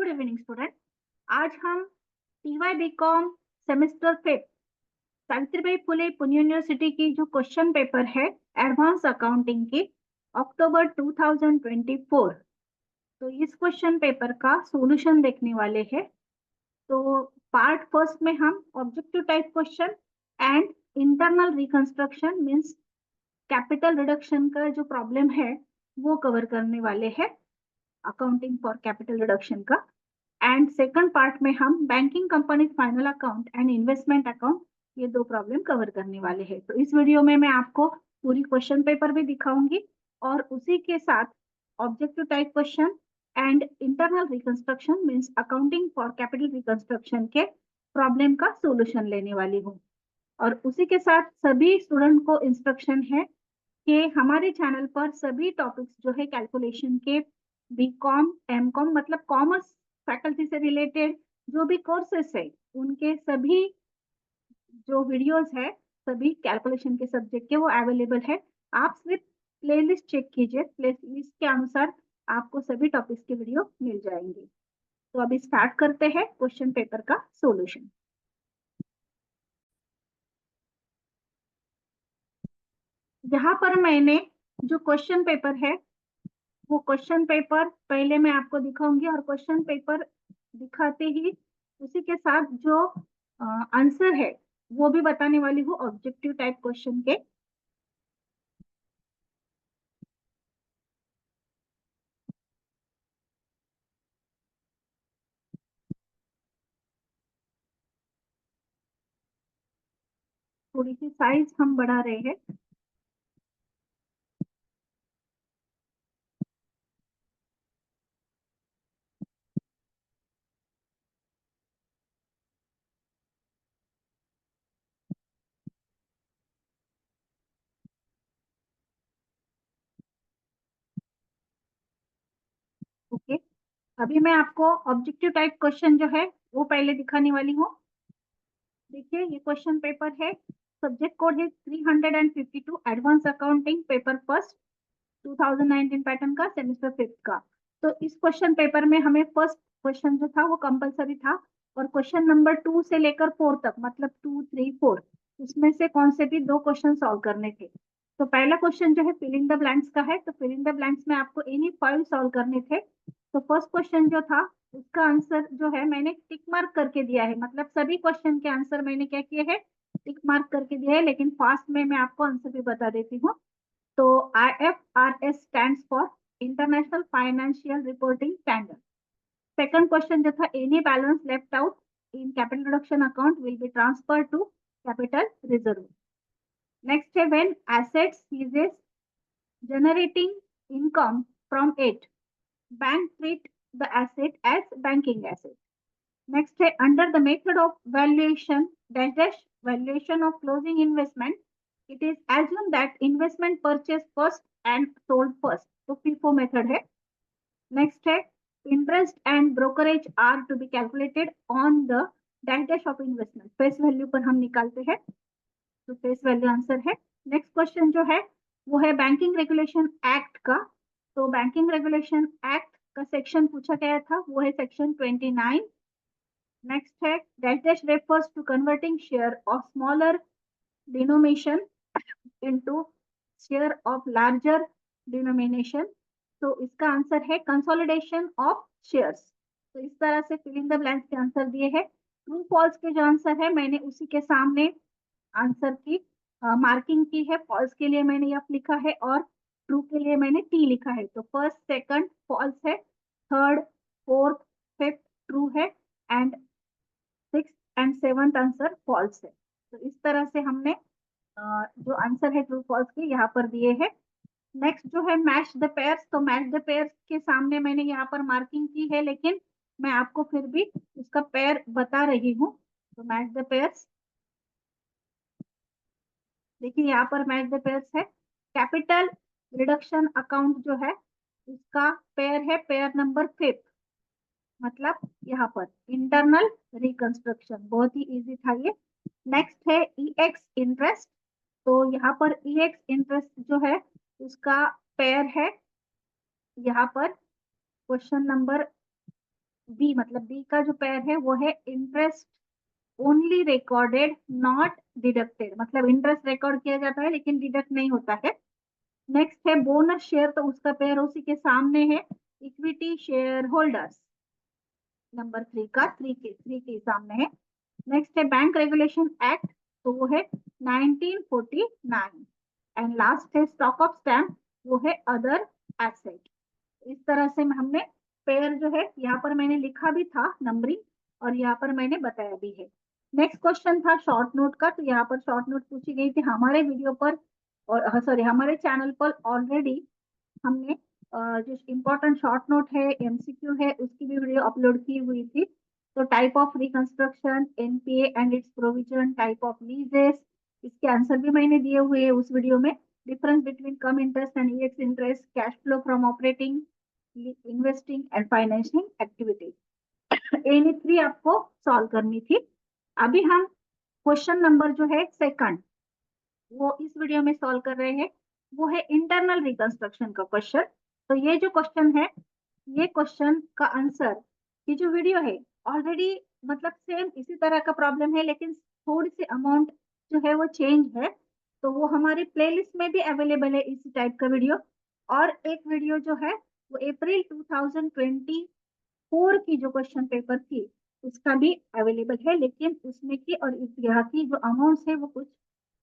Good evening student. आज हम TY BCom semester 5 Savitribai Phule Pune university की जो क्वेश्चन पेपर है एडवांस अकाउंटिंग की अक्टूबर 2024, तो इस क्वेश्चन पेपर का सॉल्यूशन देखने वाले हैं। तो पार्ट फर्स्ट में हम objective type question and internal reconstruction means capital reduction का जो प्रॉब्लम है वो कवर करने वाले हैं, अकाउंटिंग फॉर कैपिटल रिडक्शन का। एंड सेकंड पार्ट में हम banking company final account and investment account, ये दो प्रॉब्लम कवर करने वाले हैं। तो इस वीडियो में मैं आपको पूरी क्वेश्चन पेपर भी दिखाऊंगी और उसी के साथ objective type question and internal reconstruction means accounting for capital reconstruction के प्रॉब्लम का सॉल्यूशन लेने वाली हूँ। और उसी के साथ सभी स्टूडेंट को इंस्ट्रक्शन है कि हमारे चैनल पर सभी टॉपिक्स जो है कैलकुलेशन के, बीकॉम एमकॉम मतलब कॉमर्स फैकल्टी से रिलेटेड जो भी कोर्सेस है उनके सभी जो वीडियोस है सभी कैलकुलेशन के सब्जेक्ट के वो अवेलेबल है। आप सिर्फ प्लेलिस्ट चेक कीजिए, प्लेलिस्ट के अनुसार आपको सभी टॉपिक्स के वीडियो मिल जाएंगे। तो अभी स्टार्ट करते हैं क्वेश्चन पेपर का सॉल्यूशन। यहाँ पर मैंने जो क्वेश्चन पेपर है वो क्वेश्चन पेपर पहले मैं आपको दिखाऊंगी और क्वेश्चन पेपर दिखाते ही उसी के साथ जो आंसर है वो भी बताने वाली हूँ ऑब्जेक्टिव टाइप क्वेश्चन के। थोड़ी सी साइज हम बढ़ा रहे हैं। ओके, अभी मैं आपको ऑब्जेक्टिव टाइप क्वेश्चन जो है वो पहले दिखाने वाली हूँ। देखिए ये क्वेश्चन पेपर है, सब्जेक्ट कोड है 352, advance accounting paper first 2019 pattern का, सेमेस्टर 5 का। तो इस क्वेश्चन पेपर में हमें फर्स्ट क्वेश्चन जो था वो कंपलसरी था और क्वेश्चन नंबर 2 से लेकर 4 तक मतलब 2, 3, 4 उसमें से कौन से भी दो क्वेश्चन सॉल्व करने थे। तो पहला क्वेश्चन जो है फिलिंग द ब्लैंक्स का है, तो फिलिंग द ब्लैंक्स में आपको एनी 5 सॉल्व करने थे। तो फर्स्ट क्वेश्चन जो था उसका आंसर जो है मैंने टिक मार्क करके दिया है, मतलब सभी क्वेश्चन के आंसर मैंने क्या किए हैं, टिक मार्क करके दिया है, लेकिन फास्ट में मैं आपको आंसर भी बता देती हूँ। तो IFRS stands for international financial reporting standard. Second question जो था any balance left out in capital reduction account will be transfer to capital reserve. Next है when assets ceases generating income from it, bank treat the asset as banking asset. Next है under the method of valuation dash valuation of closing investment, it is assumed that investment purchase first and sold first, तो FIFO method है। Next है interest and brokerage are to be calculated on the dash of investment, face value पर हम निकालते हैं, तो face value answer है। Next question जो है वो है बैंकिंग रेगुलेशन एक्ट का, तो बैंकिंग रेगुलेशन एक्ट का सेक्शन पूछा गया था वो है सेक्शन 29। नेक्स्ट है dash refers to converting share of smaller denomination into share of larger denomination, तो इसका आंसर है कंसोलिडेशन ऑफ शेयर्स। तो इस तरह से फिलिंग द ब्लैंक्स के आंसर दिए हैं। ट्रू फॉल्स के जो आंसर है मैंने उसी के सामने आंसर की मार्किंग की है। फॉल्स के लिए मैंने एफ लिखा है और ट्रू के लिए मैंने टी लिखा है। तो फर्स्ट सेकंड फॉल्स है, थर्ड फोर्थ फिफ्थ ट्रू है and six and seventh answer false है। तो इस तरह से हमने जो आंसर है ट्रू फॉल्स के यहाँ पर दिए हैं। नेक्स्ट जो है मैच द पेयर्स, तो मैच द पेयर्स के सामने मैंने यहाँ पर मार्किंग की है लेकिन मैं आपको फिर भी उसका पेयर बता रही हूँ। तो मैच द पेयर्स, देखिए यहाँ पर मैच द पेयर्स है। कैपिटल रिडक्शन अकाउंट जो है उसका पेयर है पेयर नंबर 5, मतलब यहाँ पर इंटरनल रिकंस्ट्रक्शन, बहुत ही इजी था ये। नेक्स्ट है EX इंटरेस्ट, तो यहाँ पर EX इंटरेस्ट जो है उसका पेयर है यहाँ पर क्वेश्चन नंबर बी, मतलब बी का जो पेयर है वो है interest only recorded not deducted, मतलब इंटरेस्ट रिकॉर्ड किया जाता है लेकिन डिडक्ट नहीं होता है। नेक्स्ट है बोनस शेयर, तो उसका पेयर उसी के सामने है equity share holders, number three के सामने है। नेक्स्ट है बैंक रेगुलेशन एक्ट, तो वो है 1949। एंड लास्ट है स्टॉक ऑफ स्टैम्प, वो है अदर एसेट। इस तरह से हमने पेयर जो है यहाँ पर मैंने लिखा भी था नंबरिंग, और यहाँ पर मैंने बताया भी है। नेक्स्ट क्वेश्चन था शॉर्ट नोट का, तो यहाँ पर शॉर्ट नोट पूछी गई थी हमारे वीडियो पर, और सॉरी हमारे चैनल पर ऑलरेडी हमने जो इम्पोर्टेंट शॉर्ट नोट है, एमसीक्यू है, उसकी भी वीडियो अपलोड की हुई थी। तो type of reconstruction, NPA and it's provision, type of लीजेस, इसके आंसर भी मैंने दिए हुए हैं उस वीडियो में। Difference between cum interest and ex interest, cash flow from operating, investing and financing activities, any three आपको सॉल्व करनी थी। अभी हम क्वेश्चन नंबर जो है सेकंड, वो इस वीडियो में सॉल्व कर रहे हैं। वो है इंटरनल रिकंस्ट्रक्शन का क्वेश्चन। तो ये जो क्वेश्चन है, ये क्वेश्चन का आंसर, ये जो वीडियो है ऑलरेडी मतलब सेम इसी तरह का प्रॉब्लम है, लेकिन थोड़ी सी अमाउंट जो है वो चेंज है। तो वो हमारी प्लेलिस्ट में भी अवेलेबल है इसी टाइप का वीडियो। और एक वीडियो जो है वो अप्रैल 2024 की जो क्वेश्चन पेपर थी उसका भी अवेलेबल है, लेकिन उसमें की और यहाँ की जो अमाउंट्स है वो कुछ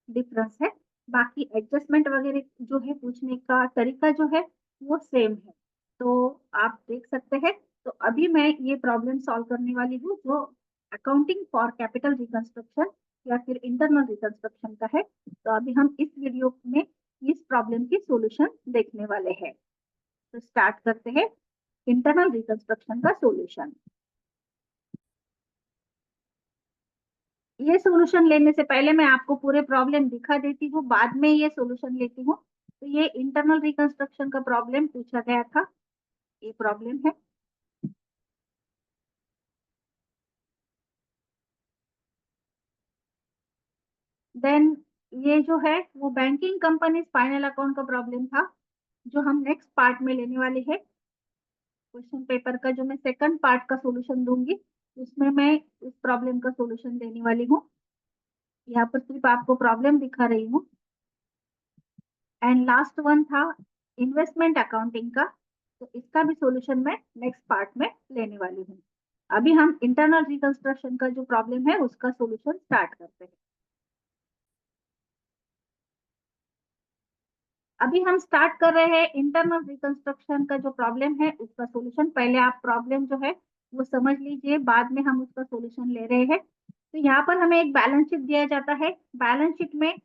डिफरेंस है। बाकी एडजस्टमेंट वगैरह जो है पूछने का तरीका जो है वो सेम है, तो आप देख सकते हैं। तो अभी मैं ये प्रॉब्लम सॉल्व करने वाली हूँ जो अकाउंटिंग फॉर कैपिटल रिकंस्ट्रक्शन या फिर इंटरनल रिकंस्ट्रक्शन का है। तो अभी हम इस वीडियो में इस प्रॉब्लम की सॉल्यूशन देखने वाले हैं। तो स्टार्ट करते हैं इंटरनल रिकंस्ट्रक्शन का सॉल्यूशन। ये सॉल्यूशन लेने से पहले मैं आपको पूरे प्रॉब्लम दिखा देती हूँ, बाद में ये सॉल्यूशन लेती हूँ। तो ये इंटरनल रिकंस्ट्रक्शन का प्रॉब्लम पूछा गया था, ये प्रॉब्लम है। देन ये जो है वो बैंकिंग कंपनी फाइनल अकाउंट का प्रॉब्लम था, जो हम नेक्स्ट पार्ट में लेने वाले हैं। क्वेश्चन पेपर का जो मैं सेकंड पार्ट का सॉल्यूशन दूंगी, उसमें मैं इस प्रॉब्लम का सॉल्यूशन देने वाली हूँ। यहाँ पर सिर्फ आपको प्रॉब्लम दिखा रही हूँ। एंड लास्ट वन था इन्वेस्टमेंट अकाउंटिंग का, तो इसका भी सॉल्यूशन मैं नेक्स्ट पार्ट में लेने वाली हूँ। अभी हम इंटरनल रिकंस्ट्रक्शन का जो प्रॉब्लम है उसका सॉल्यूशन स्टार्ट करते हैं। अभी हम स्टार्ट कर रहे हैं इंटरनल रिकंस्ट्रक्शन का जो प्रॉब्लम है उसका सॉल्यूशन। पहले आप प्रॉब्लम जो है वो समझ लीजिए, बाद में हम उसका सॉल्यूशन ले रहे हैं। तो यहाँ पर हमें एक बैलेंस शीट दिया जाता है। बैलेंस शीट में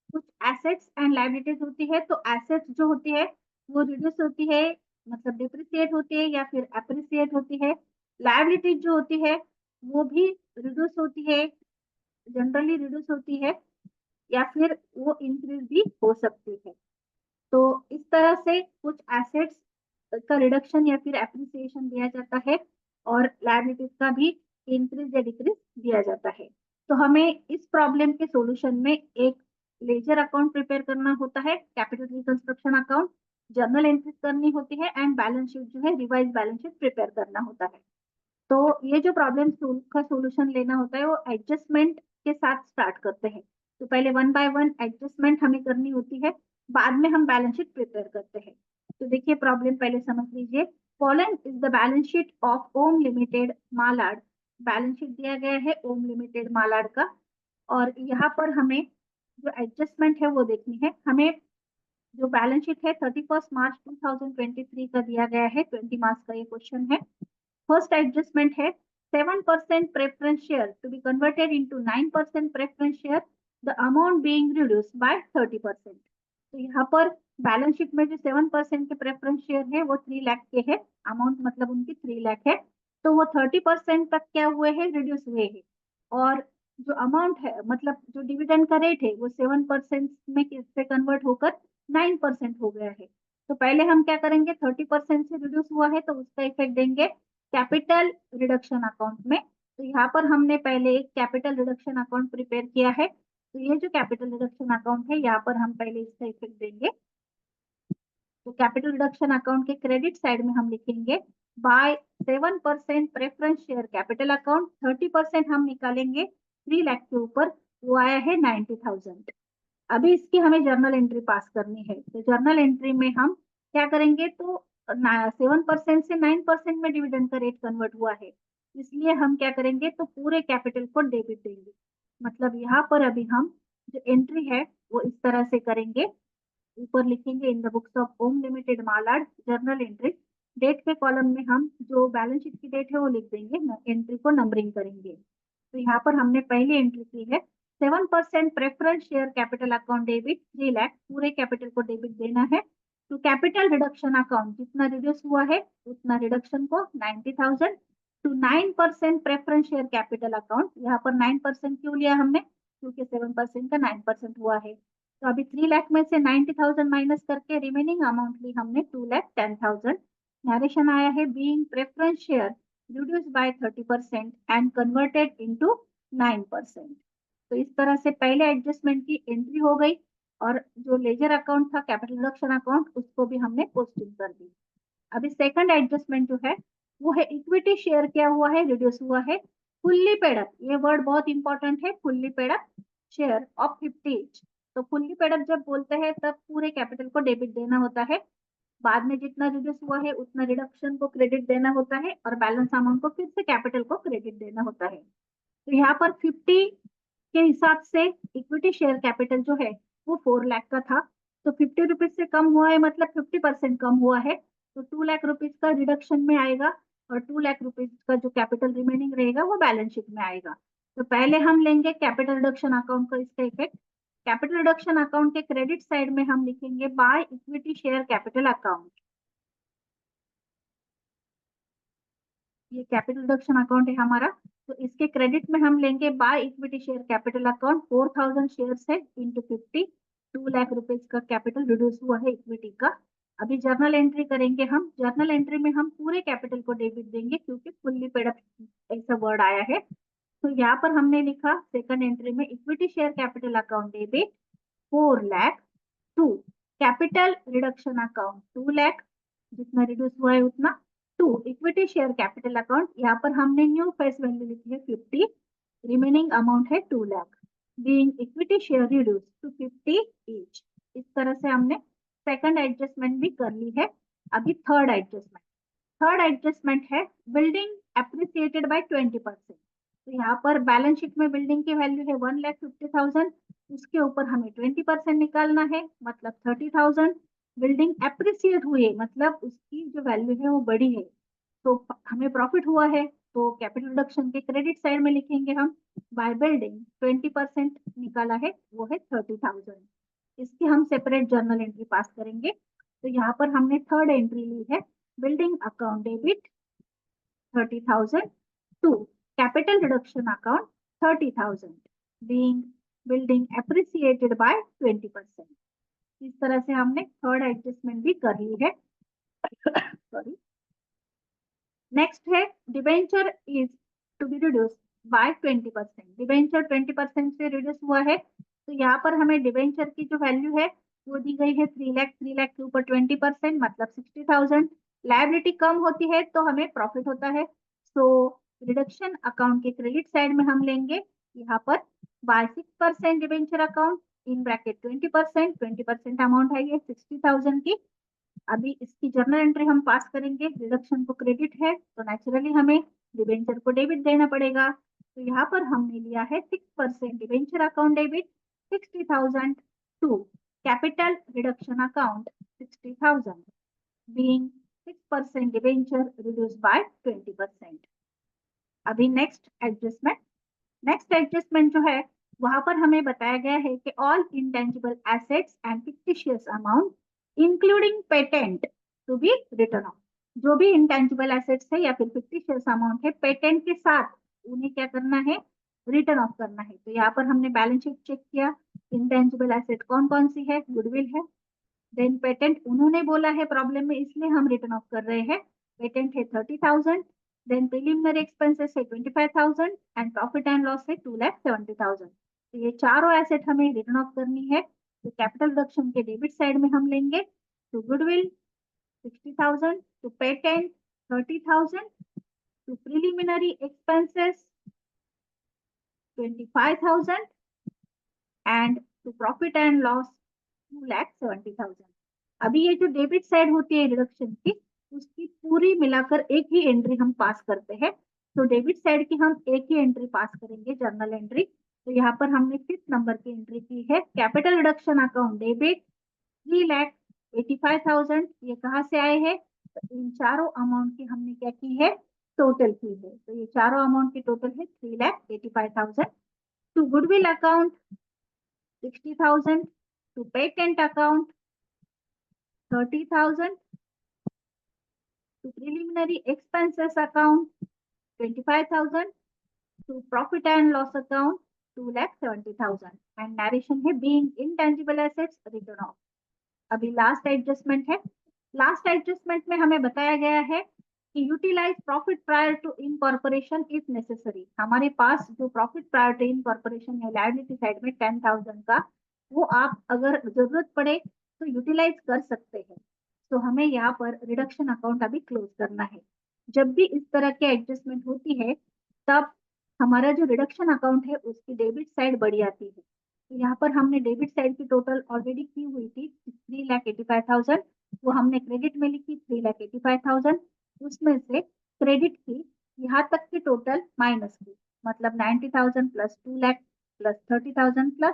कुछ एसेट्स एंड लायबिलिटीज होती है। तो एसेट्स जो होती है वो रिड्यूस होती है, मतलब डिप्रिसिएट होती है या फिर अप्रिसिएट होती है। लायबिलिटीज जो होती है वो भी रिड्यूस होती है, जनरली रिड्यूस होती है, या फिर वो इंक्रीज भी हो सकती है। तो इस तरह से कुछ एसेट्स का रिडक्शन या फिर एप्रिसिएशन दिया जाता है, और लायबिलिटीज का भी इंक्रीज या डिक्रीज दिया जाता है। तो हमें इस प्रॉब्लम के सॉल्यूशन में एक लेजर अकाउंट प्रिपेयर करना होता है, capital reconstruction account, journal entries करनी होती है, एंड बैलेंस शीट जो है रिवाइज बैलेंस शीट प्रिपेयर करना होता है। तो ये जो प्रॉब्लम का सॉल्यूशन लेना होता है वो एडजस्टमेंट के साथ स्टार्ट करते हैं। तो पहले वन बाय वन एडजस्टमेंट हमें करनी होती है, बाद में हम बैलेंस शीट प्रिपेयर करते हैं। तो देखिए प्रॉब्लम पहले समझ लीजिए। Following is the balance sheet of Om limited Malad. Balance sheet दिया गया है ओम लिमिटेड मालाड का, और यहाँ पर हमें जो एडजस्टमेंट है वो देखनी है। हमें जो बैलेंस शीट है 31 मार्च 2023 का दिया गया है, 20 मार्क्स का ये क्वेश्चन है। फर्स्ट एडजस्टमेंट है 7% preference share to be converted into 9% preference share, the amount being reduced by 30%। तो यहाँ पर बैलेंस शीट में जो 7% के प्रेफरेंस शेयर है वो 3 लाख के है, अमाउंट मतलब उनकी 3 लाख है। तो वो 30% तक क्या हुए हैं, रिड्यूस हुए हैं। और जो अमाउंट है मतलब जो डिविडेंड का रेट है वो 7% में किससे कन्वर्ट होकर 9% हो गया है। तो पहले हम क्या करेंगे, 30% से रिड्यूस हुआ है तो उसका इफेक्ट देंगे कैपिटल रिडक्शन अकाउंट में। तो यहाँ पर हमने पहले एक कैपिटल रिडक्शन अकाउंट प्रिपेयर किया है। तो ये जो कैपिटल रिडक्शन अकाउंट है यहाँ पर हम पहले इसका इफेक्ट देंगे। तो कैपिटल रिडक्शन अकाउंट के क्रेडिट साइड में हम लिखेंगे by 7% preference share capital account, 30% हम निकालेंगे 3 लाख के ऊपर, वो आया है 90,000। अभी इसकी हमें जर्नल एंट्री पास करनी है, तो जर्नल एंट्री में हम क्या करेंगे, तो 7% से 9% में डिविडेंड का रेट कन्वर्ट हुआ है, इसलिए हम क्या करेंगे, तो पूरे कैपिटल को डेबिट देंगे। मतलब यहाँ पर अभी हम जो एंट्री है वो इस तरह से करेंगे, ऊपर लिखेंगे in the books of Om limited Malad journal entry, date के कॉलम में हम जो बैलेंस शीट की डेट है वो लिख देंगे, एंट्री को नंबरिंग करेंगे। तो यहाँ पर हमने पहली एंट्री की है 7% preference share capital account debit 3 lakh, पूरे कैपिटल को डेबिट देना है। तो कैपिटल रिडक्शन अकाउंट जितना रिड्यूस हुआ है उतना रिडक्शन को 90,000 to 9% preference share capital account, यहाँ पर 9% क्यों लिया हमने, क्योंकि 7% का 9% हुआ है। तो अभी 3 लाख में से 90,000 माइनस करके रिमेनिंग अमाउंट ली हमने 2,10,000। नरेशन आया है being preference share reduced by 30% and converted into 9%। तो इस तरह से पहले एडजस्टमेंट की एंट्री हो गई, और जो लेजर अकाउंट था कैपिटल रिडक्शन अकाउंट उसको भी हमने पोस्टिंग कर दी। अभी सेकंड एडजस्टमेंट जो है वो है इक्विटी शेयर क्या हुआ है, रिड्यूस हुआ है। फुल्ली पेड अप, ये वर्ड बहुत इंपॉर्टेंट है, fully paid up share of 50 each। तो फुल्ली पेड अप जब बोलते हैं तब पूरे कैपिटल को डेबिट देना होता है, बाद में जितना रिड्यूस हुआ है उतना रिडक्शन को क्रेडिट देना होता है, और बैलेंस अमाउंट को फिर से कैपिटल को क्रेडिट देना होता है। तो यहाँ पर 50 के हिसाब से इक्विटी शेयर कैपिटल जो है वो 4 लाख का था, तो 50 रुपीज से कम हुआ है, मतलब 50% कम हुआ है, तो 2 लाख रुपीज का रिडक्शन में आएगा, और 2 लाख रुपीज का जो कैपिटल रिमेनिंग रहेगा वो बैलेंस शीट में आएगा। तो पहले हम लेंगे कैपिटल रिडक्शन अकाउंट का इसका इफेक्ट। कैपिटल रिडक्शन अकाउंट के क्रेडिट साइड में हम लिखेंगे by equity share capital account, ये कैपिटल रिडक्शन अकाउंट है हमारा। तो इसके क्रेडिट में हम लेंगे by equity share capital account, 4,000 shares है इंटू 50, 2 लाख रुपीज का कैपिटल रिड्यूस हुआ है इक्विटी का। अभी जर्नल एंट्री करेंगे हम, जर्नल एंट्री में हम पूरे कैपिटल को डेबिट देंगे क्योंकि फुल्ली पेड अप ऐसा वर्ड आया है। तो यहाँ पर हमने लिखा सेकंड एंट्री में equity share capital account debit 4 lakh to capital reduction account 2 lakh, जितना रिड्यूस हुआ है उतना, to equity share capital account, यहाँ पर हमने न्यू फेस वैल्यू लिखी है 50, रिमेनिंग अमाउंट है 2 lakh, being equity share reduce to 50 each. इस तरह से हमने सेकंड एडजस्टमेंट भी कर ली है। अभी थर्ड एडजस्टमेंट, थर्ड एडजस्टमेंट है बिल्डिंग एप्रिसिएटेड बाय 20%। तो यहाँ पर बैलेंस शीट में बिल्डिंग की वैल्यू है 1,50,000, उसके ऊपर हमें 20% निकालना है, मतलब 30,000। बिल्डिंग एप्रिसिएट हुई है, मतलब उसकी जो वैल्यू है वो बढ़ी है, तो हमें प्रॉफिट हुआ है, तो कैपिटल रिडक्शन के क्रेडिट साइड में लिखेंगे हम बाय बिल्डिंग 20% निकाला है वो है 30,000। इसकी हम सेपरेट जर्नल एंट्री पास करेंगे। तो यहाँ पर हमने थर्ड एंट्री ली है building account debit 30,000 to capital reduction account 30,000 being building appreciated by 20%। इस तरह से हमने थर्ड एडजस्टमेंट भी कर ली है। सॉरी, नेक्स्ट है debenture is to be reduce by 20%। Debenture 20% से रिड्यूस हुआ है, तो यहाँ पर हमें डिबेंचर की जो वैल्यू है वो दी गई है 3 लाख, 3 लाख के ऊपर 20% मतलब 60,000। लायबिलिटी कम होती है तो हमें प्रॉफिट होता है, सो रिडक्शन अकाउंट के क्रेडिट साइड में हम लेंगे यहाँ पर by 6% debenture account in bracket 20%, 20% amount है ये 60,000 की। अभी इसकी जर्नल एंट्री हम पास करेंगे, रिडक्शन को क्रेडिट है तो नेचुरली हमें डिबेंचर को डेबिट देना पड़ेगा। तो यहाँ पर हमने लिया है 6% debenture account debit 60,000 to capital reduction account 60,000 being 6% debenture reduce by 20%। अभी नेक्स्ट एडजस्टमेंट जो है वहां पर हमें बताया गया है कि all intangible assets and fictitious amount including patent to be written off. जो भी इंटेंजिबल एसेट्स है या फिर फिक्टिशियस अमाउंट है पेटेंट के साथ उन्हें क्या करना है, रिटर्न ऑफ करना है। तो यहाँ पर हमने बैलेंस शीट चेक किया, इंटेंजिबल एसेट कौन कौन सी है, गुडविल है, देन पेटेंट उन्होंने बोला है प्रॉब्लम में इसलिए हम रिटर्न ऑफ कर रहे हैं, पेटेंट है 30,000, देन प्रिलिमिनरी एक्सपेंसेस है 25,000 एंड प्रॉफिट एंड लॉस है 2,70,000। तो ये चारों एसेट हमें रिटर्न ऑफ करनी है, तो कैपिटल रिडक्शन के डेबिट साइड में हम लेंगे to goodwill 60,000, to patent 30,000, to preliminary expenses 25,000 and to profit and loss 2,70,000। अभी ये जो डेबिट साइड होती है रिडक्शन की, उसकी पूरी मिलाकर एक ही एंट्री हम पास करते हैं। तो डेबिट साइड की हम एक ही एंट्री पास करेंगे, जर्नल एंट्री। तो यहाँ पर हमने 5th नंबर की एंट्री की है, कैपिटल रिडक्शन अकाउंट डेबिट 3,85,000। ये कहाँ से आए हैं? तो इन चारों अमाउंट की हमने क्या की है? टोटल की है। तो ये चारों अमाउंट की टोटल है 3,85,000। To goodwill account 60,000, to patent account 30,000, to preliminary expenses account 25,000, to profit and loss account 2,70,000 and narration है being intangible assets written off। अभी लास्ट एडजस्टमेंट है। लास्ट एडजस्टमेंट में हमें बताया गया है कि utilise profit prior to incorporation if necessary. हमारे पास जो प्रॉफिट प्रायर टू इनकॉर्पोरेशन है लायबिलिटी साइड में 10,000 का, वो आप अगर जरूरत पड़े तो यूटिलाइज कर सकते हैं। तो हमें यहाँ पर रिडक्शन अकाउंट अभी क्लोज करना है। जब भी इस तरह के एडजस्टमेंट होती है तब हमारा जो रिडक्शन अकाउंट है उसकी डेबिट साइड बढ़ जाती है। तो यहाँ पर हमने डेबिट साइड की टोटल ऑलरेडी की हुई थी 3,85,000, वो हमने क्रेडिट में लिखी 3,85,000। उसमें से क्रेडिट की यहाँ तक की टोटल माइनस की, मतलब 90,000 प्लस 2 लाख प्लस 30,000 प्लस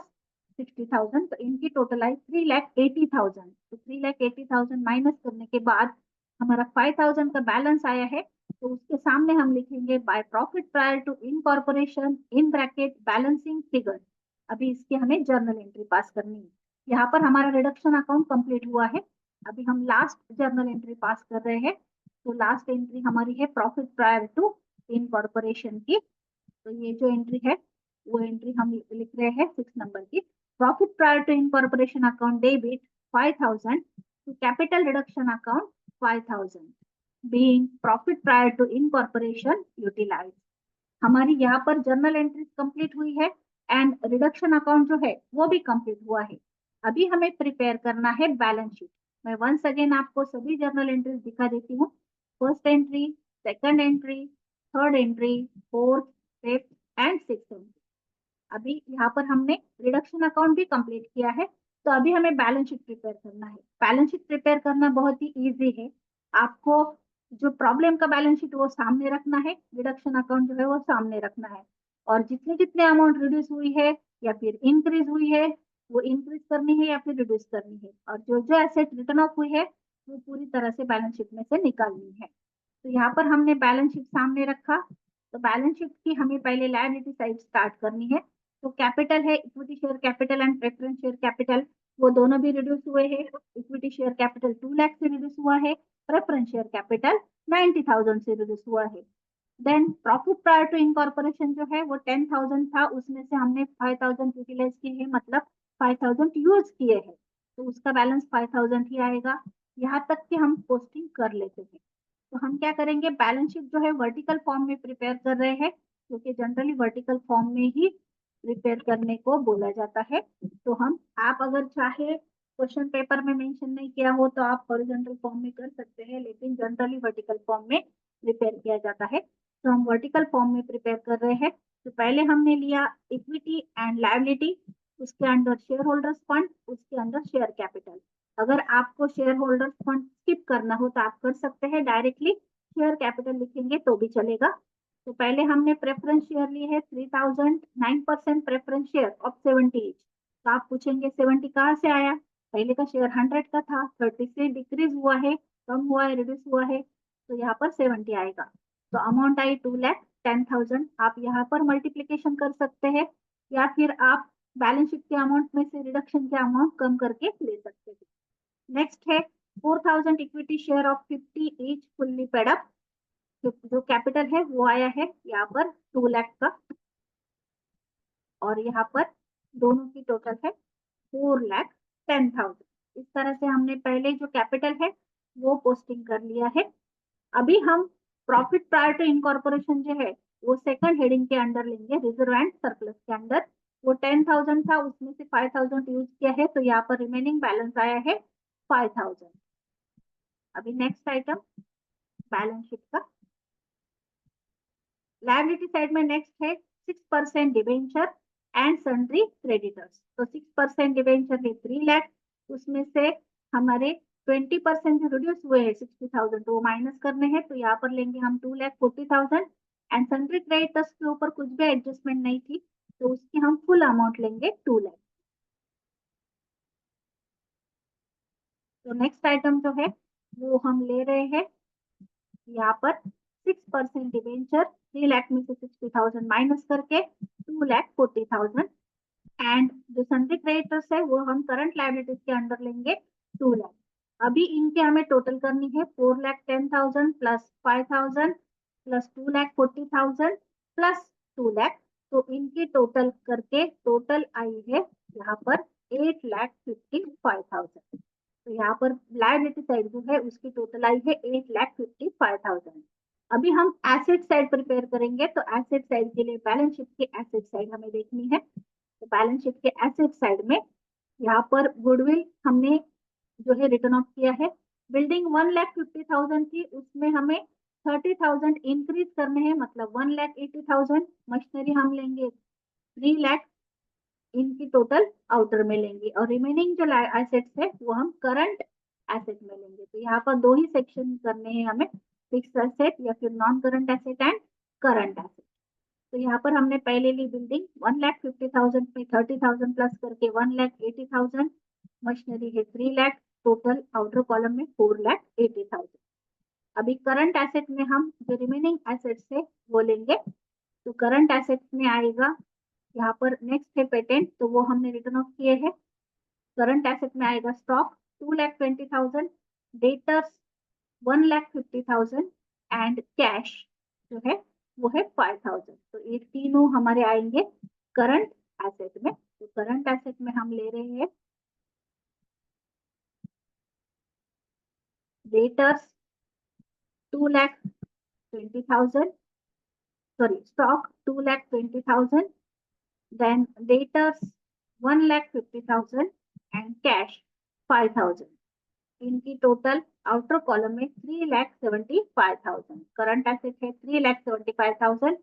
60,000, तो इनकी टोटल आई 3,80,000। तो 3,80,000 माइनस करने के बाद हमारा 5,000 का बैलेंस आया है। तो उसके सामने हम लिखेंगे by profit prior to incorporation in bracket balancing figure. अभी इसकी हमें जर्नल एंट्री पास करनी है। यहाँ पर हमारा रिडक्शन अकाउंट कंप्लीट हुआ है। अभी हम लास्ट जर्नल एंट्री पास कर रहे हैं। तो लास्ट एंट्री हमारी है प्रॉफिट प्रायर टू इनकॉर्पोरेशन की। तो ये जो एंट्री है वो एंट्री हम लिख रहे हैं 6 नंबर की। Profit prior to incorporation account debit 5,000 to capital reduction account 5,000 being profit prior to incorporation utilise. हमारी यहाँ पर जर्नल एंट्रीज कंप्लीट हुई है एंड रिडक्शन अकाउंट जो है वो भी कंप्लीट हुआ है। अभी हमें प्रिपेयर करना है बैलेंस शीट। मैं वंस अगेन आपको सभी जर्नल एंट्रीज दिखा देती हूँ। First entry, second entry, third entry, fourth, fifth and sixth entry. अभी यहाँ पर हमने रिडक्शन अकाउंट भी कंप्लीट किया है। तो अभी हमें बैलेंस शीट प्रिपेयर करना है। बैलेंस शीट प्रिपेयर करना बहुत ही इजी है। आपको जो प्रॉब्लम का बैलेंस शीट वो सामने रखना है, रिडक्शन अकाउंट जो है वो सामने रखना है, और जितने जितने अमाउंट रिड्यूस हुई है या फिर इंक्रीज हुई है वो इंक्रीज करनी है या फिर रिड्यूस करनी है, और जो जो एसेट रिटर्न ऑफ हुई है वो पूरी तरह से बैलेंस शीट में से निकालनी है। तो यहाँ पर हमने बैलेंस शीट सामने रखा। तो बैलेंस शीट की हमें पहले लायबिलिटी साइड स्टार्ट करनी है। तो कैपिटल है equity share capital and preference share capital, वो दोनों भी रिड्यूस हुए हैं। इक्विटी शेयर कैपिटल 2 लाख से रिड्यूस हुआ है, प्रेफरेंस शेयर कैपिटल 90,000 से रिड्यूस हुआ है। Then profit prior to incorporation जो है वो 10,000 था, उसमें से हमने 5,000 यूटिलाइज किए हैं, मतलब 5,000 यूज किए हैं, तो उसका बैलेंस 5,000 ही आएगा। यहाँ तक कि हम पोस्टिंग कर लेते हैं। तो हम क्या करेंगे, बैलेंस शीट जो है वर्टिकल फॉर्म में प्रिपेयर कर रहे हैं, क्योंकि जनरली वर्टिकल फॉर्म में ही प्रिपेयर करने को बोला जाता है। तो हम, आप अगर चाहे क्वेश्चन पेपर में मेंशन नहीं किया हो तो आप हॉरिजॉन्टल फॉर्म में कर सकते हैं, लेकिन जनरली वर्टिकल फॉर्म में प्रिपेयर किया जाता है। तो हम वर्टिकल फॉर्म में प्रिपेयर कर रहे हैं। तो पहले हमने लिया इक्विटी एंड लायबिलिटी, उसके अंडर शेयर होल्डर्स फंड, उसके अंदर शेयर कैपिटल। अगर आपको शेयर होल्डर्स फंड स्किप करना हो तो आप कर सकते हैं, डायरेक्टली शेयर कैपिटल लिखेंगे तो भी चलेगा। तो पहले हमने प्रेफरेंस शेयर लिए है 3,000, 9% प्रेफरेंस शेयर ऑफ 70। तो आप पूछेंगे 70 कहाँ से आया? पहले का शेयर 100 का था, 30 से डिक्रीज हुआ है, कम हुआ है, रिड्यूस हुआ है, तो यहाँ पर 70 आएगा। तो अमाउंट आई 2,10,000। आप यहाँ पर मल्टीप्लीकेशन कर सकते हैं, या फिर आप बैलेंस शीट के अमाउंट में से रिडक्शन के अमाउंट कम करके ले सकते हैं। नेक्स्ट है 4,000 equity share of 50 each fully paid up. जो कैपिटल है वो आया है यहाँ पर 2 लाख का, और यहाँ पर दोनों की टोटल है 4,10,000। इस तरह से हमने पहले जो कैपिटल है वो पोस्टिंग कर लिया है। अभी हम प्रॉफिट प्रायर टू इनकॉर्पोरेशन जो है वो सेकंड हेडिंग के अंडर लेंगे, रिजर्व एंड सरप्लस के अंदर। वो 10,000 था, उसमें से 5,000 यूज किया है, तो यहाँ पर रिमेनिंग बैलेंस आया है 5,000। अभी नेक्स्ट आइटम बैलेंस शीट का लायबिलिटी साइड में नेक्स्ट है 6% डिबेंचर एंड सन्ड्री क्रेडिटर्स। तो 6% डिबेंचर है 3 लाख, उसमें से हमारे 20% जो रिड्यूस हुए हैं 60,000 तो वो माइनस करने हैं, तो यहाँ पर लेंगे हम 2,40,000 एंड सन्ड्री क्रेडिटर्स के ऊपर कुछ भी एडजस्टमेंट नहीं थी तो उसकी हम फुल अमाउंट लेंगे 2 लाख। तो नेक्स्ट आइटम जो है वो हम ले रहे हैं यहाँ पर 6% डिबेंचर 3 लाख में से 60,000 माइनस करके 2,40,000 एंड जो सन्ड्री क्रेडिटर्स है वो हम करंट लायबिलिटीज के अंडर लेंगे 2 लाख। अभी इनके हमें टोटल करनी है 4,10,000 प्लस 5,000 प्लस 2,40,000 प्लस 2 लाख। तो इनकी टोटल करके टोटल आई है यहाँ पर 8,55,000। तो यहाँ पर लायबिलिटी साइड जो है उसकी टोटल आई है 8,55,000। अभी हम एसेट साइड प्रिपेयर करेंगे, तो एसेट साइड के लिए बैलेंस शीट की एसेट साइड हमें देखनी है। तो बैलेंस शीट के एसेट साइड में यहाँ पर गुडविल हमने जो है रिटर्न ऑफ किया है। बिल्डिंग 1,50,000 थी, उसमें हमें 30,000 इंक्रीज करने हैं, मतलब 1,80,000। मशीनरी हम लेंगे 3 लाख, इनकी टोटल आउटर में लेंगे और रिमेनिंग जो एसेट्स है वो हम करंट एसेट में लेंगे। तो यहाँ पर दो ही सेक्शन करने हैं हमें, फिक्स एसेट या फिर non current asset and current asset. तो यहाँ पर हमने पहले ली बिल्डिंग 1,50,000 में 30,000 प्लस करके 1,80,000, मशीनरी है 3 लाख, टोटल आउटर कॉलम में 4,80,000। अभी करंट एसेट में हम जो रिमेनिंग एसेट्स है वो लेंगे। तो करंट एसेट में आएगा यहाँ पर नेक्स्ट है पेटेंट, तो वो हमने रिटर्न ऑफ किए हैं। करंट एसेट में आएगा स्टॉक 2,20,000, डेटर्स 1,50,000 एंड कैश जो है वो है 5,000। तो ये तीनों हमारे आएंगे करंट एसेट में। तो करंट एसेट में हम ले रहे हैं debtors 2,20,000, sorry stock 2,20,000, then debtors 1,50,000 and cash 5,000। इनकी टोटल आउटर कॉलम में 3,75,000। करंट एसेट है 3,75,000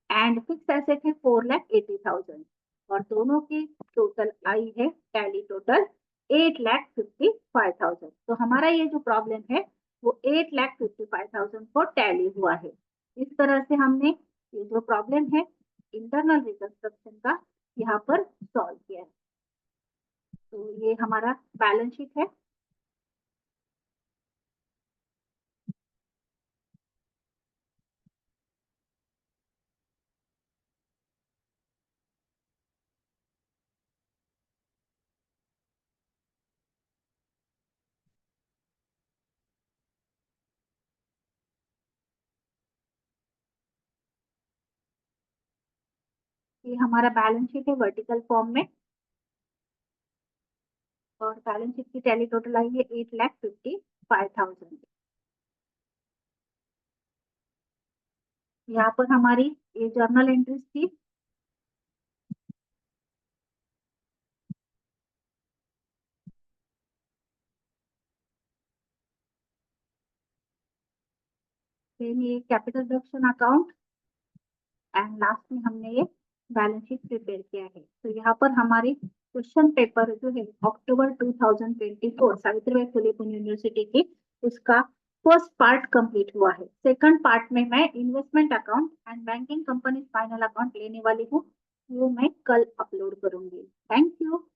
एंड फिक्स एसेट है 4,80,000 और दोनों की टोटल आई है टैली टोटल 8,55,000। तो हमारा ये जो प्रॉब्लम है वो 8,55,000 को टैली हुआ है। इस तरह से हमने ये जो प्रॉब्लम है इंटरनल रिकंस्ट्रक्शन का यहाँ पर सॉल्व किया है। तो ये हमारा बैलेंस शीट है। ये हमारा बैलेंस शीट है वर्टिकल फॉर्म में और बैलेंस शीट की टैली टोटल आई है 8,55,000। यहाँ पर हमारी ये जर्नल एंट्रीज थी। फिर ये capital reduction account and last में हमने ये बैलेंस शीट प्रिपेयर किया है। तो यहाँ पर हमारी क्वेश्चन पेपर जो है अक्टूबर 2024 सावित्रीबाई फुले पुणे यूनिवर्सिटी की उसका फर्स्ट पार्ट कंप्लीट हुआ है। सेकंड पार्ट में मैं investment account and banking company final account लेने वाली हूँ, वो मैं कल अपलोड करूंगी। Thank you.